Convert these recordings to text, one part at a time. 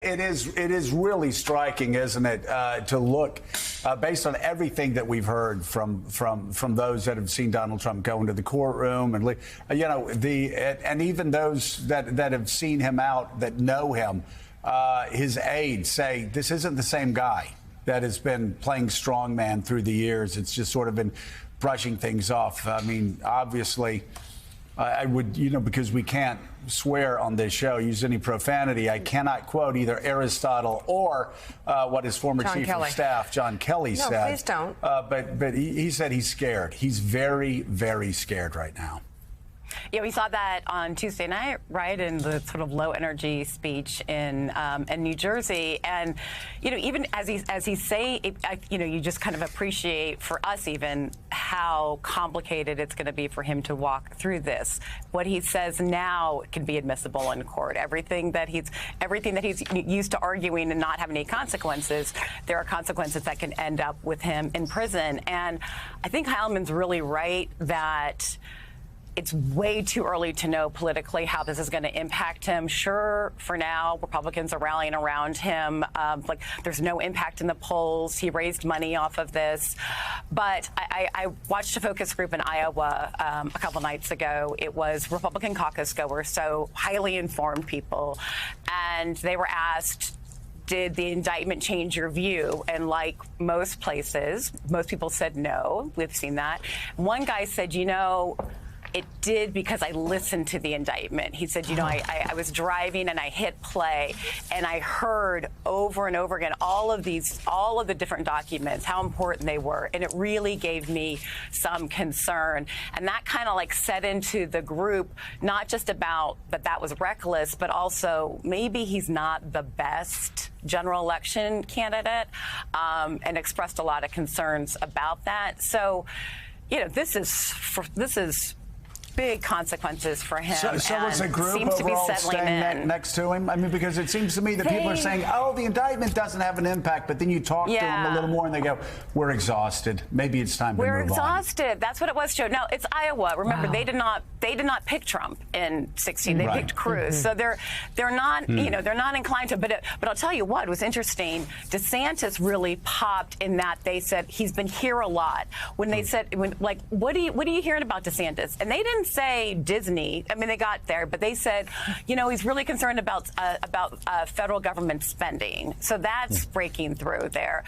It is really striking, isn't it, to look based on everything that we've heard from those that have seen Donald Trump go into the courtroom and and even those that have seen him out that know him, his aides say this isn't the same guy that has been playing strongman through the years. It's just sort of been brushing things off. I mean, obviously. I would, because we can't swear on this show, use any profanity, I cannot quote either Aristotle or what his former chief of staff, John Kelly, said. No, please don't. But he said he's scared. He's very, very scared right now. Yeah, we saw that on Tuesday night, right, in the sort of low-energy speech in New Jersey. And, even as he say, you just kind of appreciate, for us even, how complicated it's going to be for him to walk through this. What he says now can be admissible in court. Everything that he's used to arguing and not having any consequences, there are consequences that can end up with him in prison. And I think Heilman's really right that it's way too early to know politically how this is going to impact him. Sure, for now, Republicans are rallying around him. There's no impact in the polls. He raised money off of this. But I watched a focus group in Iowa a couple nights ago. It was Republican caucus goers, so highly informed people. And they were asked, did the indictment change your view? And like most places, most people said no. We've seen that. One guy said, it did because I listened to the indictment. He said, I was driving and I hit play and I heard over and over again all of the different documents, how important they were. And it really gave me some concern. And that kind of set into the group, not just about that was reckless, but also maybe he's not the best general election candidate, and expressed a lot of concerns about that. So, this is big consequences for him. So was the group overall staying next to him? I mean, because it seems to me that people are saying, the indictment doesn't have an impact, but then you talk to them a little more and they go, we're exhausted. Maybe it's time to move on. We're exhausted. That's what it was, Joe. Now, it's Iowa. Remember, they did not pick Trump in 2016. They picked Cruz. So they're not, they're not inclined to. But I'll tell you what was interesting. DeSantis really popped in that they said he's been here a lot. When they said, what are you hearing about DeSantis? And they didn't say Disney. I mean, they got there, but they said, he's really concerned about federal government spending. So that's breaking through there.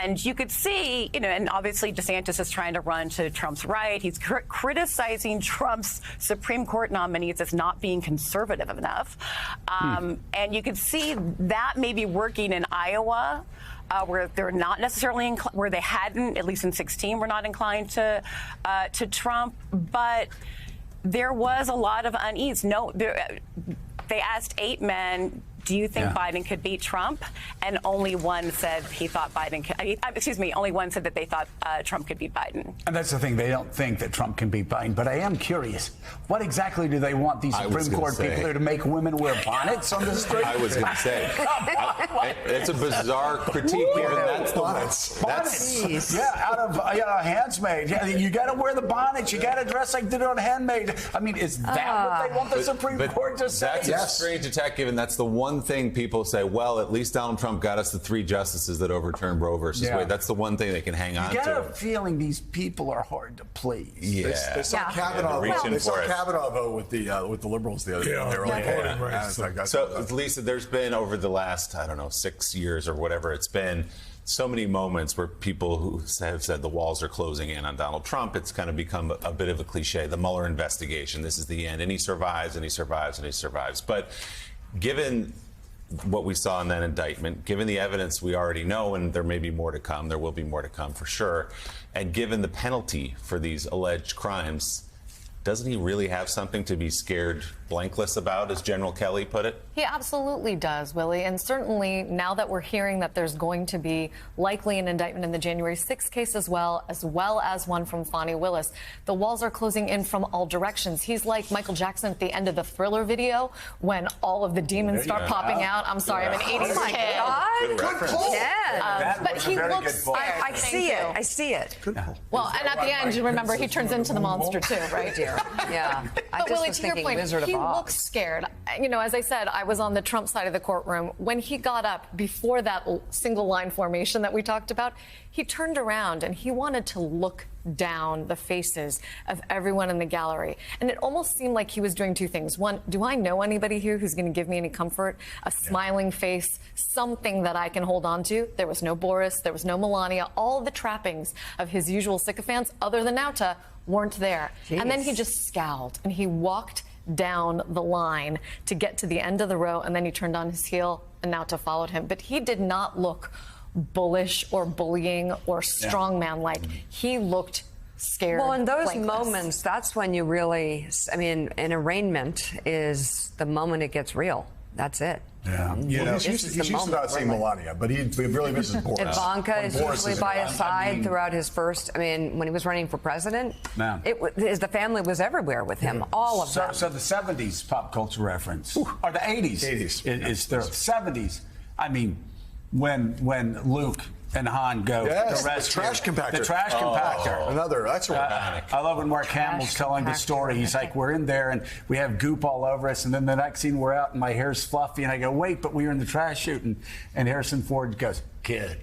And you could see, and obviously DeSantis is trying to run to Trump's right. He's criticizing Trump's Supreme Court nominees as not being conservative enough. And you could see that maybe working in Iowa, where they're not necessarily where they hadn't, at least in 2016, were not inclined to Trump. But there was a lot of unease. They asked 8 men, do you think Biden could beat Trump? And only one said he thought Biden could, only one said that they thought Trump could beat Biden. And that's the thing, they don't think that Trump can beat Biden. But I am curious, what exactly do they want these Supreme Court people there to make women wear bonnets on the street? I was going to say, it's a bizarre critique here. That's bonnets. Out of Handmaid. You got to wear the bonnets. You got to dress like they do on Handmaid. I mean, is that what they want the Supreme Court to say? That's a strange attack, given that's the one thing people say, well, at least Donald Trump got us the 3 justices that overturned Roe versus Wade. That's the one thing they can hang on to. You get a feeling these people are hard to please. Yeah. They saw Kavanaugh vote with the liberals the other day. So, Lisa, there's been over the last, 6 years or whatever it's been, so many moments where people who have said the walls are closing in on Donald Trump. It's kind of become a bit of a cliche. The Mueller investigation, this is the end. And he survives, and he survives, and he survives. But given what we saw in that indictment, given the evidence we already know, and there may be more to come, there will be more to come for sure, and given the penalty for these alleged crimes, doesn't he really have something to be scared blankless about, as General Kelly put it? He absolutely does, Willie. And certainly now that we're hearing that there's going to be likely an indictment in the January 6th case as well as one from Fani Willis, the walls are closing in from all directions. He's like Michael Jackson at the end of the Thriller video when all all of the demons start popping out. I'm sorry, I'm an 80s kid. Good pull. Yeah. But he looks scared. I see it. I see it. Good pull. Well, and at the end, you remember he turns into the monster too, right? Yeah. But Willie, to your point, he looks scared. As I said, I was on the Trump side of the courtroom. When he got up before that single line formation that we talked about, he turned around and he wanted to look down the faces of everyone in the gallery. And it almost seemed like he was doing two things. One, do I know anybody here who's going to give me any comfort? A smiling face, something that I can hold on to. There was no Boris, there was no Melania. All the trappings of his usual sycophants, other than Nauta, weren't there. Jeez. And then he just scowled and he walked down the line to get to the end of the row, and then he turned on his heel and Nauta followed him. But he did not look bullish or bullying or strongman-like. He looked scared. Well, in those flankless. moments, that's when you really, I mean, an arraignment is the moment it gets real. That's it. Yeah. You know, he's used to not seeing Melania, but he really misses Boris. Ivanka is Boris usually is by around. his side throughout his first. I mean, when he was running for president, No. the family was everywhere with him. All of them. So the 70s pop culture reference, or the 80s, 80s. is the 70s. I mean, when Luke and Han go Yes, to the rescue trash compactor. The trash compactor. That's right. I love when Mark Hamill's telling the story. He's like, we're in there and we have goop all over us. And then the next scene, we're out and my hair's fluffy. And I go, wait, but we were in the trash chute. And Harrison Ford goes, kid,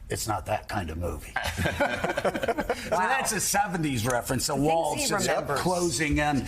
it's not that kind of movie. So that's a 70s reference. The walls he just remembers. closing in.